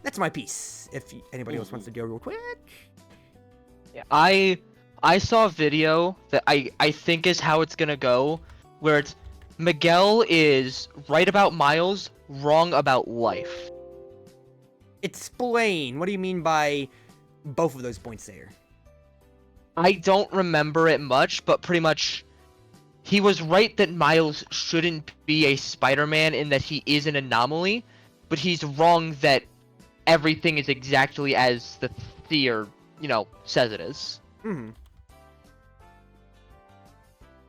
that's my piece. If anybody else wants to go real quick. Yeah, I saw a video that I think is how it's gonna go, where it's Miguel is right about Miles, wrong about life. Explain. What do you mean by both of those points there? I don't remember it much, but pretty much he was right that Miles shouldn't be a Spider-Man in that he is an anomaly, but he's wrong that everything is exactly as the theory, says it is. Hmm.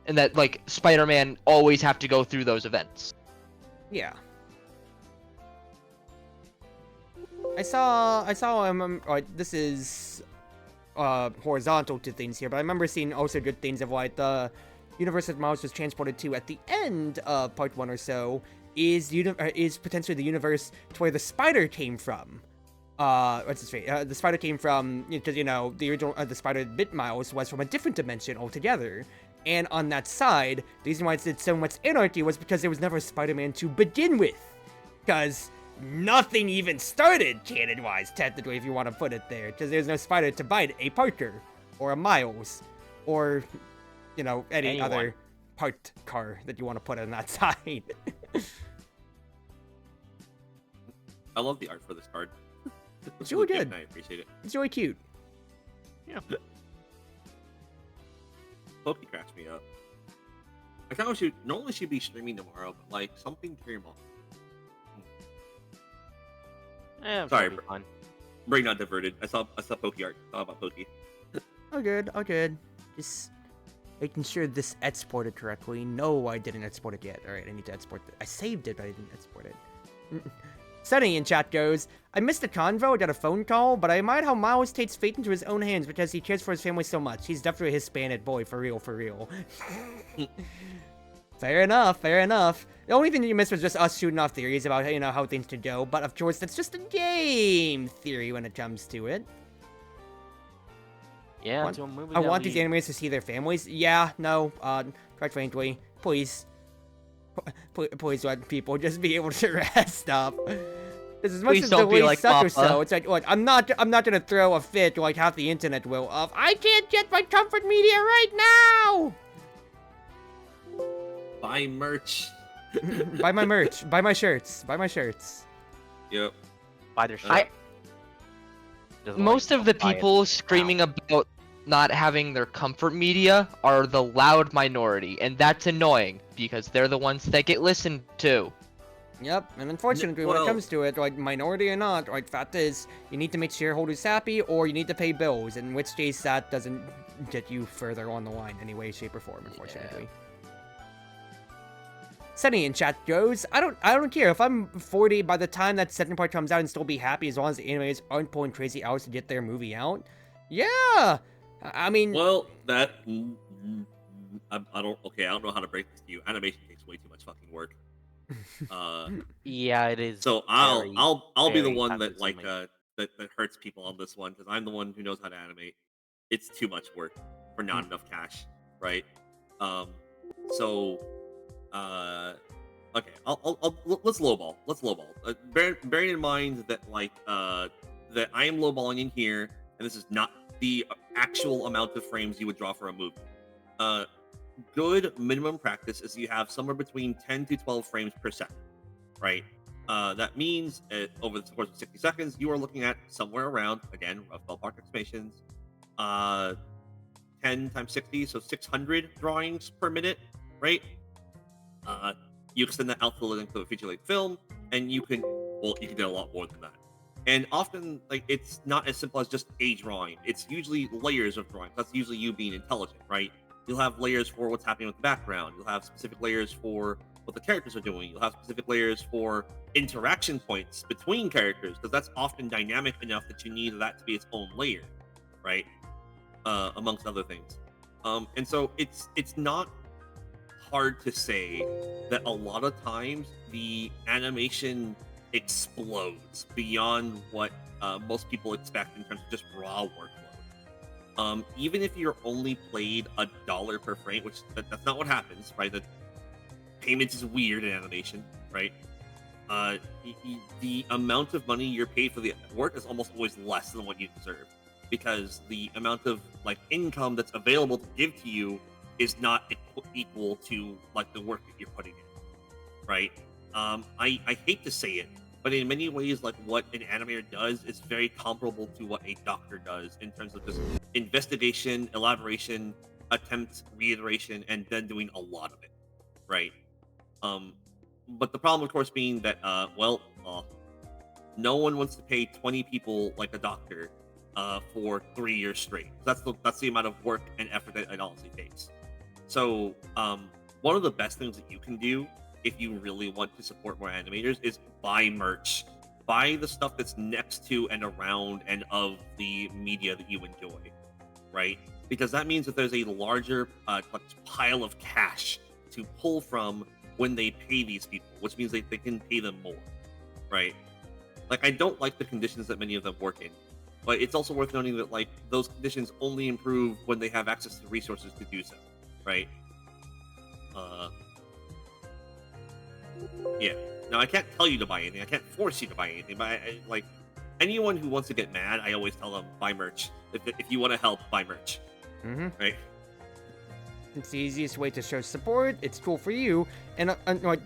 And that, like, Spider-Man always have to go through those events. Yeah. I saw this is horizontal to things here, but I remember seeing also good things of like the universe that Miles was transported to at the end of part 1 or so is potentially the universe to where the spider came from. What's his face? The spider came from, because the original the spider that bit Miles was from a different dimension altogether. And on that side, the reason why it did so much anarchy was because there was never a Spider-Man to begin with. Because nothing even started canon-wise, technically, if you want to put it there. Because there's no spider to bite a Parker, or a Miles, or, any other part car that you want to put on that side. I love the art for this card. It's really good. I appreciate it. It's really cute. Yeah. Pokey cracks me up. I kind of normally should be streaming tomorrow, but like something to your mom. Sorry, brain not diverted. I saw Pokey art. Thought about Pokey. All good. Just making sure this exported correctly. No, I didn't export it yet. All right, I need to export it. I saved it, but I didn't export it. Sunny in chat goes, I missed the convo, I got a phone call, but I admire how Miles takes fate into his own hands because he cares for his family so much. He's definitely a Hispanic boy, for real. Fair enough. The only thing that you missed was just us shooting off theories about, how things could go, but of course, that's just a game theory when it comes to it. Yeah, it's a movie. I want these animators to see their families. Yeah, no, quite frankly, please let people just be able to rest up. Because as much as the way suck or so, it's like, look, I'm not gonna throw a fit like half the internet will of, I can't get my comfort media right now! Buy merch. Buy my merch. Buy my shirts. Yep. Buy their shit. Most of the people screaming about not having their comfort media are the loud minority, and that's annoying because they're the ones that get listened to. Yep, and unfortunately, when it comes to it, like, minority or not, like, fact is, you need to make shareholders happy, or you need to pay bills, in which case that doesn't get you further on the line in any way, shape, or form, unfortunately. Sunny in chat goes, I don't care if I'm 40 by the time that second part comes out and still be happy as long as the animators aren't pulling crazy hours to get their movie out. Yeah, I mean. Well, that I don't know how to break this to you. Animation takes way too much fucking work. Yeah, it is. So I'll be the one that that hurts people on this one because I'm the one who knows how to animate. It's too much work for not enough cash, right? Okay, let's lowball. Bearing in mind that that I am lowballing in here, and this is not the actual amount of frames you would draw for a movie. Good minimum practice is you have somewhere between 10 to 12 frames per second, right? That means over the course of 60 seconds, you are looking at somewhere around, again, rough ballpark estimations, 10 times 60, so 600 drawings per minute, right? You extend that out to the length of a feature-length film, and you can do a lot more than that. And often, like, it's not as simple as just a drawing. It's usually layers of drawings. That's usually you being intelligent, right? You'll have layers for what's happening with the background. You'll have specific layers for what the characters are doing. You'll have specific layers for interaction points between characters, because that's often dynamic enough that you need that to be its own layer, right? Amongst other things. And so it's not hard to say that a lot of times the animation explodes beyond what most people expect in terms of just raw workload. Even if you're only paid $1 per frame, which that's not what happens, right? The payments is weird in animation, right? the amount of money you're paid for the work is almost always less than what you deserve, because the amount of like income that's available to give to you is not equal to like the work that you're putting in, right? I hate to say it, but in many ways, like what an animator does is very comparable to what a doctor does in terms of just investigation, elaboration, attempt, reiteration, and then doing a lot of it, right? But the problem, of course, being that, no one wants to pay 20 people like a doctor for 3 years straight. That's the amount of work and effort that it honestly takes. So, one of the best things that you can do if you really want to support more animators is buy merch. Buy the stuff that's next to and around and of the media that you enjoy, right? Because that means that there's a larger pile of cash to pull from when they pay these people, which means they can pay them more, right? Like, I don't like the conditions that many of them work in, but it's also worth noting that, like, those conditions only improve when they have access to resources to do so, right? Yeah. Now, I can't tell you to buy anything. I can't force you to buy anything, but like, anyone who wants to get mad, I always tell them, buy merch. If you want to help, buy merch. Mm-hmm. Right? It's the easiest way to show support. It's cool for you, and like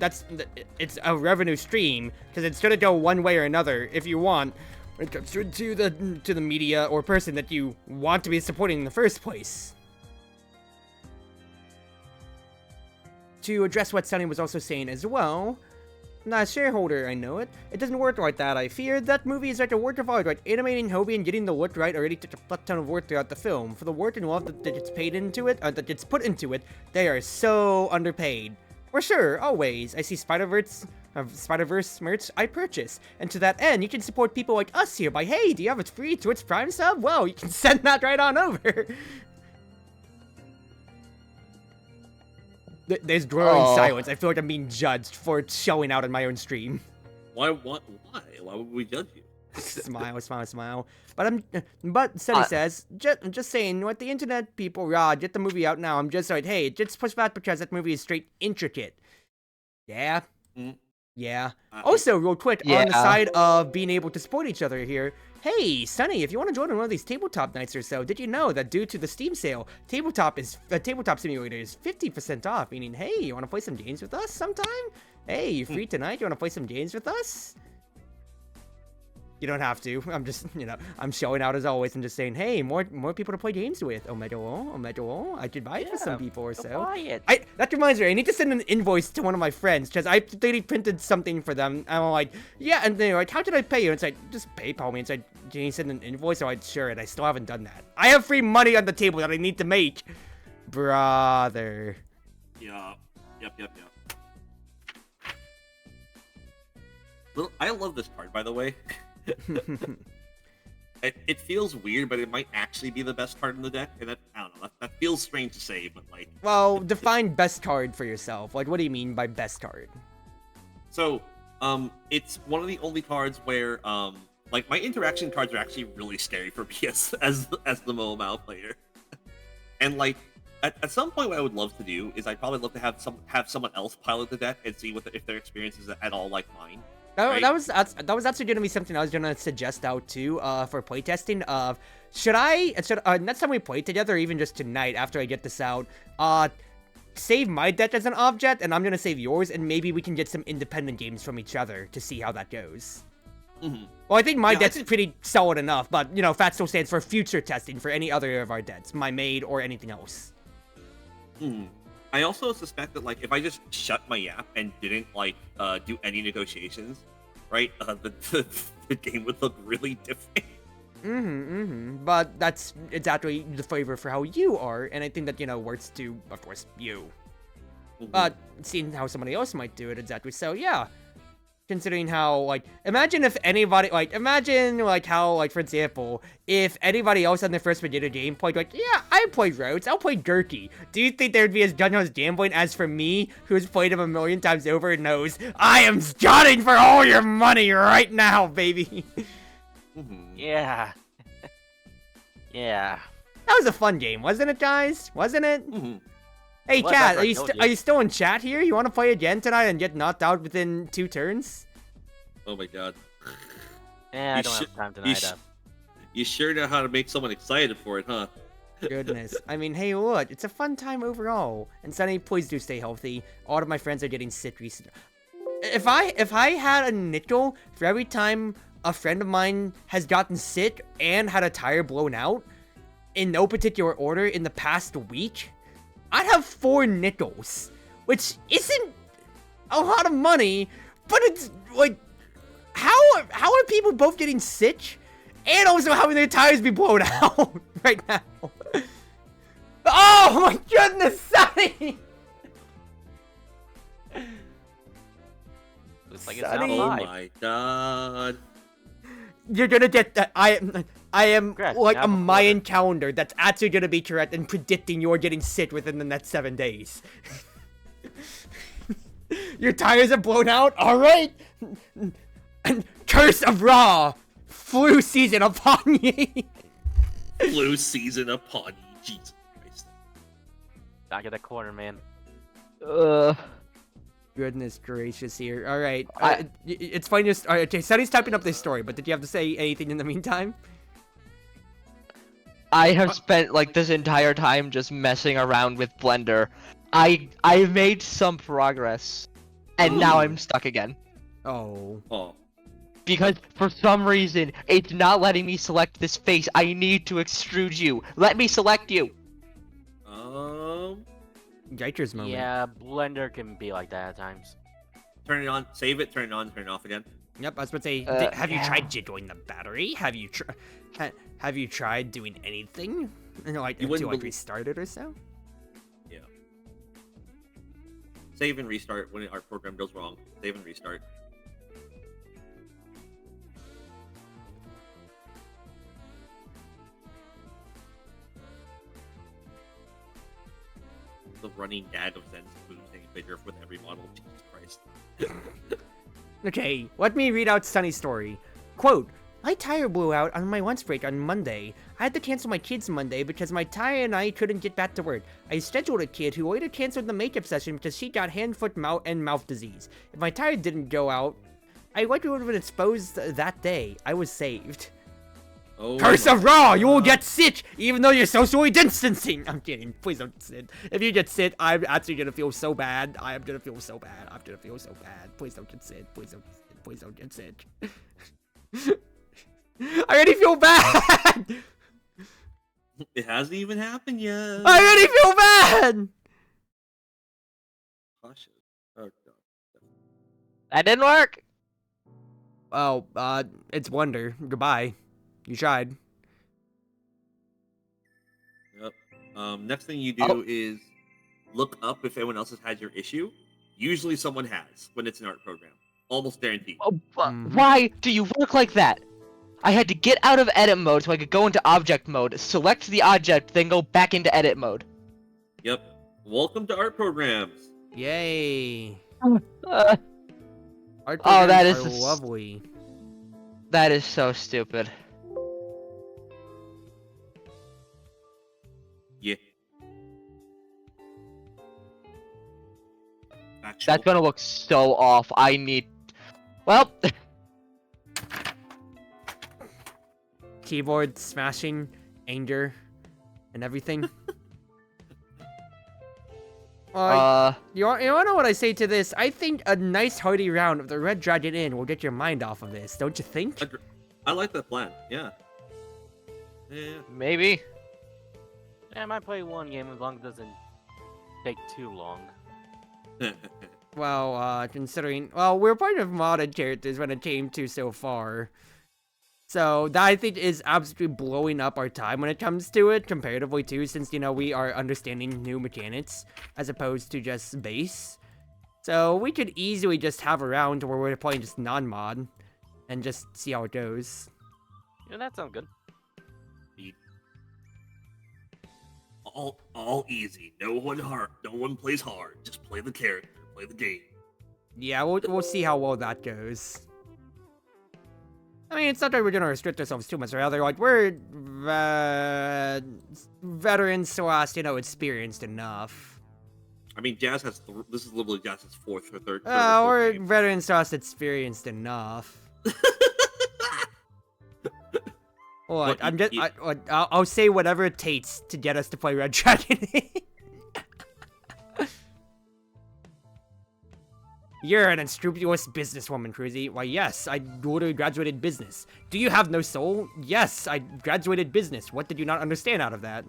it's a revenue stream because it's gonna go one way or another if you want. When it comes to the media or person that you want to be supporting in the first place. To address what Sunny was also saying as well, I'm not a shareholder, I know it. It doesn't work like that, I fear. That movie is like a work of art, right? Animating Hobie and getting the look right already took a fuck ton of work throughout the film. For the work and love that gets paid into it, that gets put into it, they are so underpaid. For sure, always. I see Spider-Verse merch I purchase. And to that end, you can support people like us here by, hey, do you have a free Twitch Prime sub? Well, you can send that right on over. There's growing silence. I feel like I'm being judged for showing out in my own stream. Why? Why would we judge you? smile. But Sunny says, just saying, what the internet people, get the movie out now. I'm just like, hey, just push back because that movie is straight intricate. Yeah. Mm. Yeah. Also, real quick, on the side of being able to support each other here, hey, Sunny, if you want to join on one of these tabletop nights or so, did you know that due to the Steam sale, Tabletop Simulator is 50% off, meaning, hey, you want to play some games with us sometime? Hey, you free tonight? You want to play some games with us? You don't have to. I'm just, I'm showing out as always and just saying, hey, more people to play games with. Omega, I could buy it for some people or so. Buy it. That reminds me, I need to send an invoice to one of my friends because I 3D printed something for them. And I'm like, yeah, and they're like, how did I pay you? And it's like, just PayPal me. It's like, can you send an invoice? So I'm like, sure, and I still haven't done that. I have free money on the table that I need to make. Brother. Yeah. Yep. Well, I love this card, by the way. It feels weird, but it might actually be the best card in the deck, and I don't know. That feels strange to say, but like. Well, define best card for yourself. Like, what do you mean by best card? So, it's one of the only cards where, like, my interaction cards are actually really scary for me as the Mo Mao player, and like. At some point, what I would love to do is I'd probably love to have someone else pilot the deck and see if their experience is at all like mine. Right? That was actually gonna be something I was gonna suggest out too, for playtesting. Of should next time we play together, or even just tonight after I get this out, save my deck as an object, and I'm gonna save yours, and maybe we can get some independent games from each other to see how that goes. Mm-hmm. Well, I think my deck's pretty solid enough, but FAT still stands for future testing for any other of our decks, my Maid or anything else. I also suspect that, like, if I just shut my app and didn't, like, do any negotiations, right, the game would look really different. But that's exactly the flavor for how you are, and I think that, works to, of course, you. But seeing how somebody else might do it exactly, so, yeah. Considering how, like, imagine how, for example, if anybody else on their first beginner game played, like, yeah, I played Rhodes, I'll play Gurky. Do you think there'd be as done as gambling as for me, who's played him a million times over and knows, I am gunning for all your money right now, baby? Yeah. Yeah. That was a fun game, wasn't it, guys? Wasn't it? Hey, chat, are you still in chat here? You want to play again tonight and get knocked out within 2 turns? Oh my god. I You don't should- have time you tonight. sh- You sure know how to make someone excited for it, huh? Goodness. I mean, hey, look, it's a fun time overall. And Sunny, please do stay healthy. All of my friends are getting sick recently. If I had a nickel for every time a friend of mine has gotten sick and had a tire blown out, in no particular order in the past week, I'd have 4 nickels, which isn't a lot of money, but it's like, how are people both getting sick and also having their tires be blown out right now? Oh my goodness, Sonny! Looks like it's Sonny. Oh outside. my god. You're gonna get that. I am Congrats, like now a before Mayan calendar that's actually gonna be correct and predicting you're getting sick within the next 7 days. Your tires are blown out? Alright! And curse of Ra! Flu season upon ye! Flu season upon you, Jesus Christ. Back of the corner, man. Goodness gracious here. Alright. I- It's fine just. Alright, okay, Sunny's typing up this story, but did you have to say anything in the meantime? I have spent like this entire time just messing around with Blender. I made some progress, and now I'm stuck again Oh. Oh. because for some reason it's not letting me select this face. I need to extrude you. Let me select you. Yikers moment. Yeah, Blender can be like that at times. Turn it on, save it, turn it on, turn it off again. Yep, I was about to say, have you yeah. tried jiggling the battery? Have you have you tried doing anything? You know, like You to wouldn't like bel- restart it or so? Yeah. Save and restart when our program goes wrong. Save and restart. The running gag of Zen's food getting bigger with every model. Jesus Christ. Okay, let me read out Sunny's story. Quote, my tire blew out on my lunch break on Monday. I had to cancel my kids Monday because my tire and I couldn't get back to work. I scheduled a kid who later canceled the makeup session because she got hand, foot, and mouth disease. If my tire didn't go out, I likely would have been exposed that day. I was saved. Oh Curse my of Ra! You will God. get sick even though you're socially distancing! I'm kidding. Please don't sit. If you get sick, I'm actually gonna feel so bad. I am gonna feel so bad. I'm gonna feel so bad. Please don't get sick. Please don't get sick. Please don't get sick. I already feel bad! It hasn't even happened yet. I already feel bad! Cautious. Oh god. That didn't work. Oh, it's Wonder. Goodbye. You tried. Yep. Next thing you do Oh. is look up if anyone else has had your issue. Usually someone has when it's an art program. Almost guaranteed. Oh, Mhm. Why do you work like that? I had to get out of edit mode so I could go into object mode, select the object, then go back into edit mode. Yep. Welcome to art programs. Yay. Uh, Art Oh, that programs is are s- lovely. that is so stupid. Yeah. Factual. That's gonna look so off. I need. Well, Keyboard smashing, anger, and everything. You wanna know what I say to this? I think a nice hearty round of the Red Dragon Inn will get your mind off of this, don't you think? I like that plan. Yeah. Yeah. maybe. Yeah, I might play one game as long as it doesn't take too long. Well, considering... Well, we're part of modded characters when it came to so far. So, that I think is absolutely blowing up our time when it comes to it, comparatively too, since, you know, we are understanding new mechanics, as opposed to just base. So, we could easily just have a round where we're playing just non-mod, and just see how it goes. Yeah, that sounds good. all easy. No one hard. No one plays hard. Just play the character. Play the game. Yeah, we'll see how well that goes. I mean, it's not that we're gonna restrict ourselves too much, rather, like, we're veterans / you know, experienced enough. I mean, Jazz has. This is literally Jazz's fourth or third. Or game. veterans us experienced enough. What? I'm just. I'll say whatever it takes to get us to play Red Dragon. You're an unscrupulous businesswoman, Cruzy. Why, yes, I literally graduated business. Do you have no soul? Yes, I graduated business. What did you not understand out of that?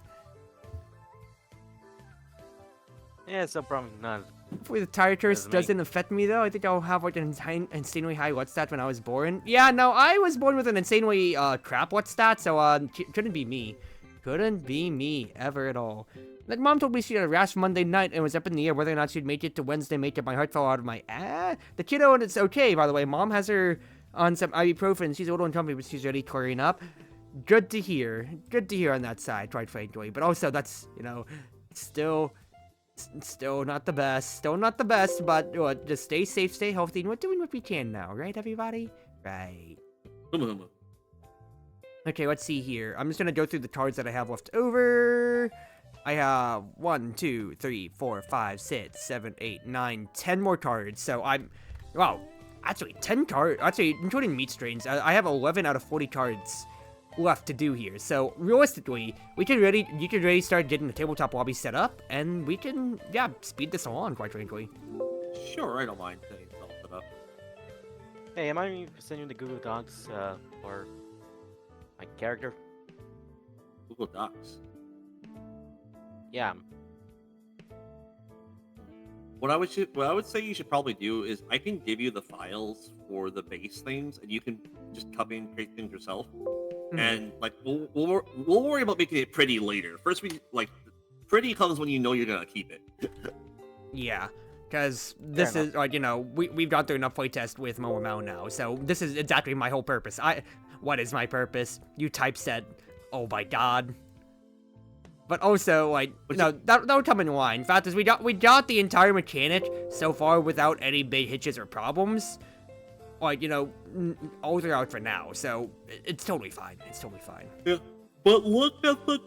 Yeah, so probably not. Hopefully the tire curse doesn't affect me, though. I think I'll have, like, an insanely high what stat when I was born. Yeah, no, I was born with an insanely, crap what stat, so, couldn't be me. Couldn't be me, ever at all. Like, Mom told me she had a rash Monday night and was up in the air whether or not she'd make it to Wednesday, make it. My heart fell out of my The kiddo, and it's okay, by the way. Mom has her on some ibuprofen. She's a little uncomfortable, but she's already clearing up. Good to hear. Good to hear on that side, quite frankly. But also, that's, you know, still not the best. Still not the best, but just stay safe, stay healthy, and we're doing what we can now, right, everybody? Right. Okay, let's see here. I'm just gonna go through the cards that I have left over. I have 1, 2, 3, 4, 5, 6, 7, 8, 9, 10 more cards. So wow, actually 10 cards. Actually, including meat strains, I have 11 out of 40 cards left to do here. So realistically, you can really start getting the tabletop lobby set up, and we can, yeah, speed this along, quite frankly. Sure, I don't mind setting it all set up. Hey, am I sending the Google Docs for my character? Google Docs. Yeah. What I would say you should probably do is I can give you the files for the base things, and you can just copy and paste things yourself. And like we'll worry about making it pretty later. First, pretty comes when you know you're gonna keep it. Yeah, because this is like, you know, we've gone through enough playtest with MOMO now, so this is exactly my whole purpose. What is my purpose? You typeset. Oh my god. But also, like, that'll come in line. Fact is, we got the entire mechanic so far without any big hitches or problems. Like, you know, all throughout for now. So it's totally fine. It's totally fine. Yeah, but look at the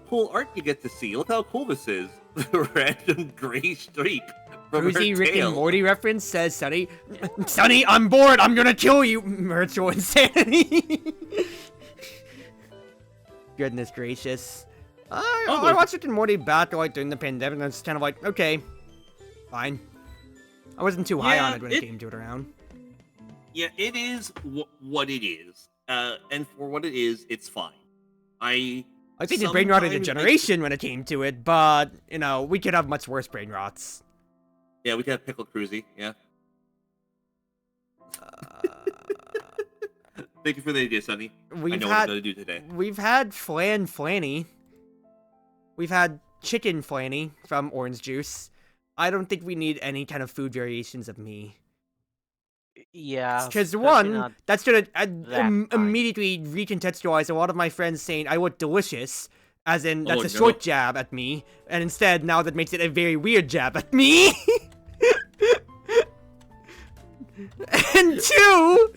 cool art you get to see. Look how cool this is. The random gray streak from her Cruzy Rick tail. and Morty reference says, Sonny, I'm bored. I'm gonna kill you. Virtual insanity. Goodness gracious. I watched Rick and Morty back like during the pandemic, and it's kind of like, okay, fine. I wasn't too high on it when it came to it around. Yeah, it is what it is. And for what it is, it's fine. I think it brain rotted a generation when it came to it, but, you know, we could have much worse brain rots. Yeah, we could have Pickle Cruzy, yeah. Thank you for the idea, Sonny. I know what I'm gonna do today. We've had Flanny. We've had Chicken Flanny from Orange Juice. I don't think we need any kind of food variations of me. Yeah. Because one, that's gonna immediately recontextualize a lot of my friends saying I look delicious, as in that's a short jab at me, and instead now that makes it a very weird jab at me. And two,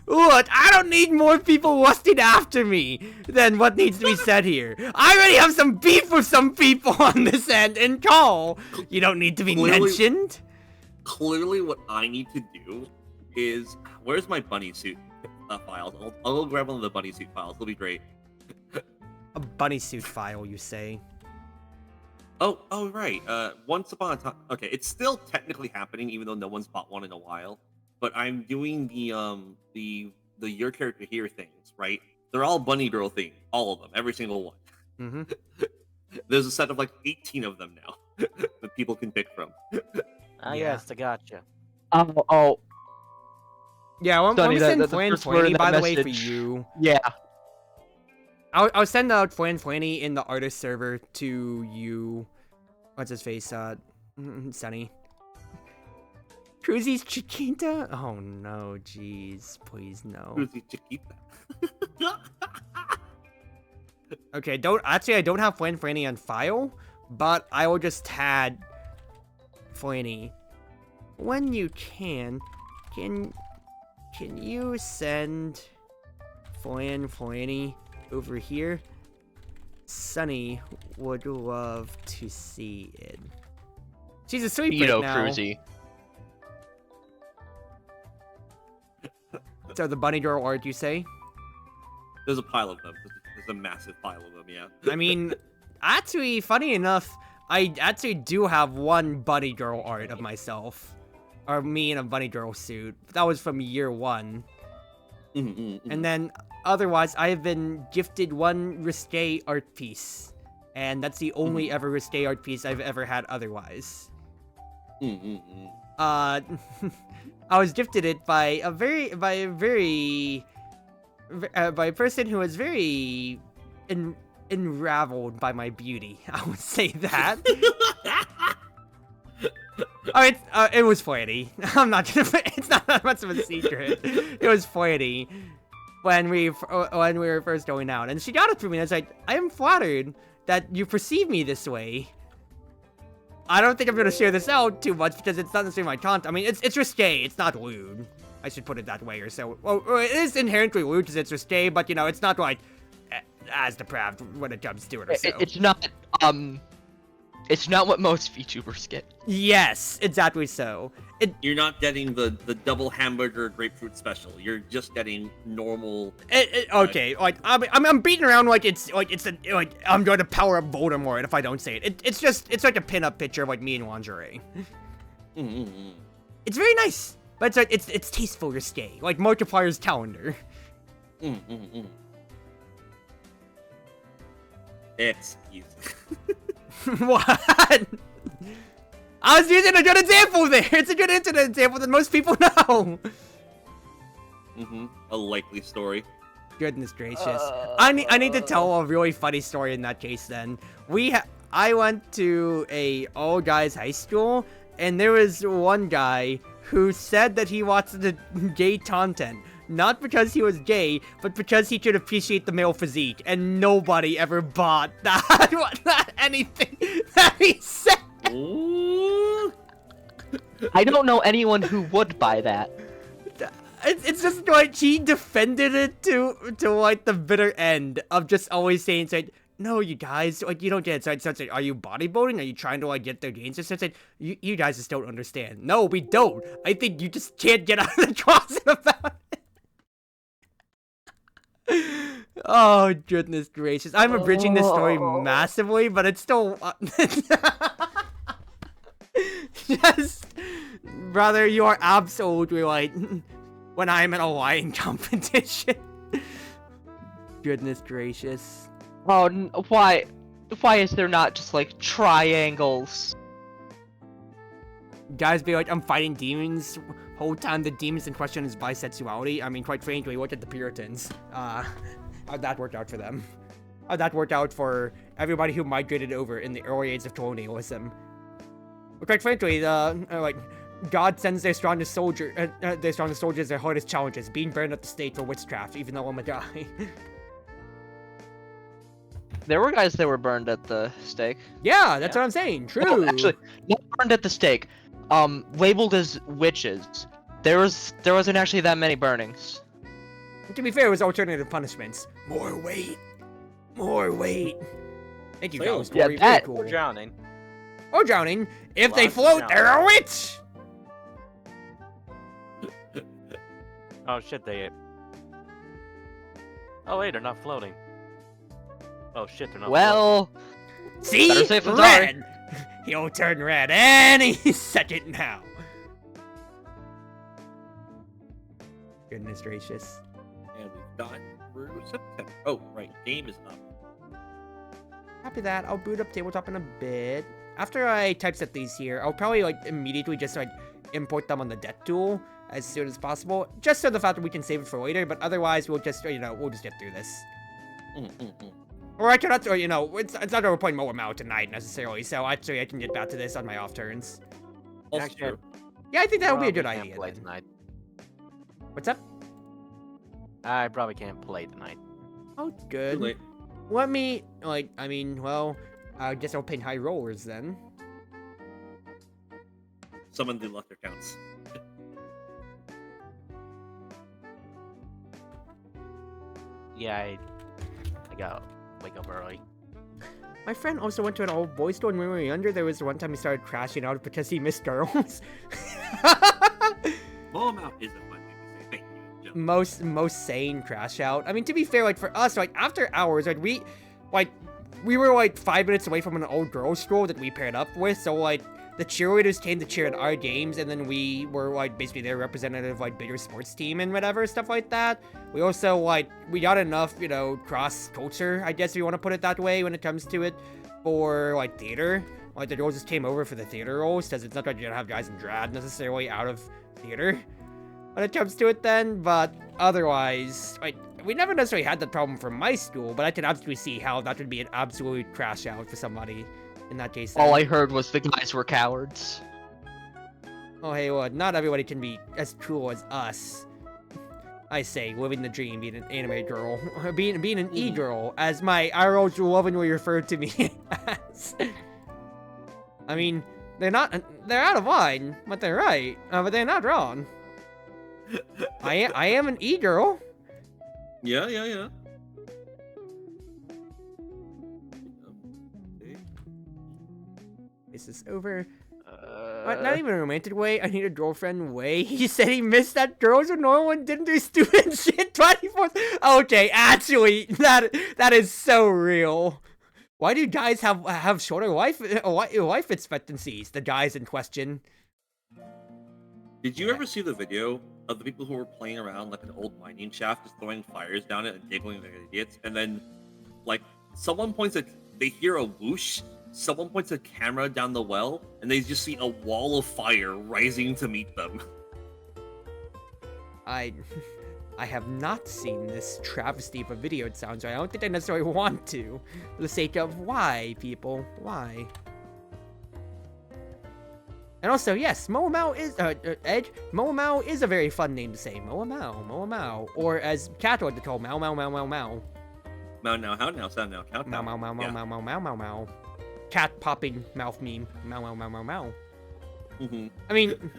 look, I don't need more people lusting after me than what needs to be said here. I already have some beef with some people on this end, and Call, you don't need to be mentioned. Clearly what I need to do is, where's my bunny suit files? I'll go grab one of the bunny suit files. It'll be great. A bunny suit file, you say? Oh, right. Once upon a time. Okay, it's still technically happening, even though no one's bought one in a while. But I'm doing the your character here things, right? They're all bunny girl themed, all of them, every single one. Mm-hmm. There's a set of like 18 of them now that people can pick from. Yes, I gotcha. Yeah, well, let me send Flanny, by the way, for you. Yeah. I'll send out Flanny in the artist server to you. What's his face? Sunny. Cruzy's Chiquita? Oh no, jeez. Please no. Cruzy Chiquita. Okay, I don't have Flanny on file, but I will just tag Flanny. When you can you send Flanny over here? Sunny would love to see it. She's asleep Vito right now. Cruzy. So the bunny girl art, you say? There's a pile of them. There's a massive pile of them. Yeah. I mean, actually, funny enough, I actually do have one bunny girl art of myself. Or me in a bunny girl suit. That was from year 1. And then, otherwise, I have been gifted one risque art piece. And that's the only ever risque art piece I've ever had otherwise. I was gifted it by a person who was very enraveled by my beauty. I would say that. It was flirty. I'm not gonna. It's not that much of a secret. It was flirty when we were first going out, and she got it for me. And I was like, I am flattered that you perceive me this way. I don't think I'm gonna share this out too much because it's not necessarily my content. I mean, it's risque. It's not lewd. I should put it that way, or so. Well, it is inherently lewd because it's risque, but you know, it's not like as depraved when it comes to it. Or so. It's not what most VTubers get. Yes, exactly so. You're not getting the double hamburger grapefruit special. You're just getting normal. Okay, like I'm beating around like I'm going to power up Voldemort if I don't say it. It's like a pin-up picture of like me in lingerie. It's very nice, but it's tasteful risque, like Markiplier's calendar. Excuse. What? I was using a good example there. It's a good internet example that most people know. A likely story. Goodness gracious. I need to tell a really funny story in that case then. I went to a all guys high school, and there was one guy who said that he watched the gay content. Not because he was gay, but because he could appreciate the male physique, and nobody ever bought that anything that he said. I don't know anyone who would buy that. It's just like he defended it to like the bitter end of just always saying like, no, you guys, like you don't get it. So it's like, are you bodybuilding? Are you trying to like get their gains? So it's like, you guys just don't understand. No, we don't. I think you just can't get out of the closet about it. Oh, goodness gracious. I'm abridging this story massively, but it's still... Just... Brother, you are absolutely right. When I'm in a lying competition. Goodness gracious. Oh, why is there not just, like, triangles? Guys be like, I'm fighting demons. Whole time the demons in question is bisexuality. I mean, quite frankly, look at the Puritans. How'd that work out for them? How'd that work out for everybody who migrated over in the early age of colonialism? But quite frankly, like, God sends their strongest soldiers, their hardest challenges, being burned at the stake for witchcraft, even though I'm a guy. There were guys that were burned at the stake. Yeah, that's what I'm saying. True. Oh, actually, not burned at the stake. Labeled as witches. There wasn't actually that many burnings. To be fair, it was alternative punishments. More weight. More weight. Thank you, guys. Yeah, that- cool. Or drowning. Or drowning. If they Lots of float, drowning. they're a witch! Oh shit, they... Oh wait, they're not floating. Oh shit, they're not floating. Well, See? better safe than sorry. Red! He'll turn red any second now. Goodness gracious. And we've got through September. Oh, right. Game is up. Copy that. I'll boot up tabletop in a bit. After I typeset these here, I'll probably like immediately just like import them on the deck tool as soon as possible, just so the fact that we can save it for later. But otherwise, we'll just we'll just get through this. Or I cannot, or it's not over playing more Mao tonight necessarily. So actually, I can get back to this on my off turns. Also Actually, true. Yeah, I think that would be a good probably can't idea. play Then. tonight. What's up? I probably can't play tonight. Oh, Too good. late. Let me well, I guess I'll ping high rollers then. Summon the lesser counts. Yeah, I gotta wake up early. My friend also went to an old boys store when we were younger. There was one time he started crashing out because he missed girls. Ball out is a fun thing to say. Thank you, Joe. most sane crash out. I mean, to be fair, like for us, like after hours, like we were like 5 minutes away from an old girls' school that we paired up with, so like the cheerleaders came to cheer at our games, and then we were like basically their representative, like bigger sports team and whatever stuff like that. We also like we got enough, you know, cross culture, I guess if you want to put it that way, when it comes to it, for like theater. Like the girls just came over for the theater roles, because it's not like you're gonna have guys in drag necessarily out of theater when it comes to it then, but otherwise, like, we never necessarily had that problem for my school, but I can absolutely see how that would be an absolute crash out for somebody in that case. All I heard was the guys were cowards. Oh, hey, well, not everybody can be as cool as us. I say, living the dream, being an anime girl, being an e-girl, as my IRLs lovingly referred to me as. I mean, they're out of line, but they're right, but they're not wrong. I am an e-girl. Yeah. This is over. Not even a romantic way. I need a girlfriend way. He said he missed that girls with no one didn't do stupid shit 24. Okay, actually, that is so real. Why do guys have shorter life expectancies? The guys in question. Did you ever see the video of the people who were playing around like an old mining shaft, just throwing fires down it and giggling like idiots? And then, like, they hear a whoosh, someone points a camera down the well, and they just see a wall of fire rising to meet them. I have not seen this travesty of a video, it sounds like. I don't think I necessarily want to. For the sake of why, people? Why? And also, yes, Moamau is, Edge, Moamau is a very fun name to say. Moamau. Or as Cat would call Mau. Now, how now, sound now, count now. Mau. Cat popping mouth meme. Mau. Mm-hmm. I mean,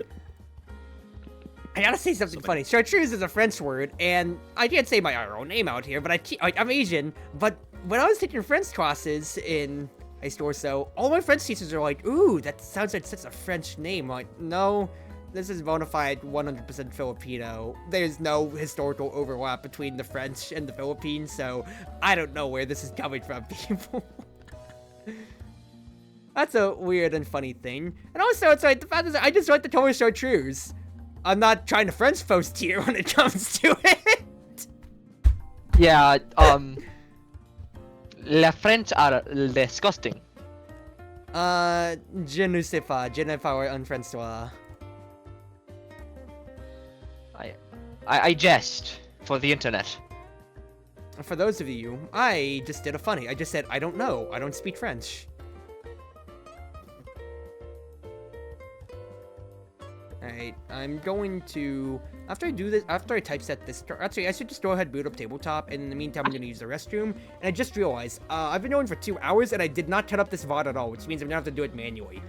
I gotta say something funny. Chartreuse is a French word, and I can't say my own name out here, but I'm Asian. But when I was taking French classes in high school or so, all my French teachers are like, "Ooh, that sounds like such a French name." I'm like, no, this is bona fide 100% Filipino. There's no historical overlap between the French and the Philippines, so I don't know where this is coming from, people. That's a weird and funny thing. And also, it's like, the fact is, I just like the color Chartreuse. I'm not trying to French post here when it comes to it. Yeah, Les French are disgusting. Je ne sais pas. Je ne parle en français. I jest for the internet. For those of you, I just did a funny. I just said, I don't know. I don't speak French. Alright, I'm going to, after I typeset this, actually, I should just go ahead and boot up tabletop, and in the meantime, I'm going to use the restroom, and I just realized, I've been going for 2 hours, and I did not cut up this VOD at all, which means I'm going to have to do it manually.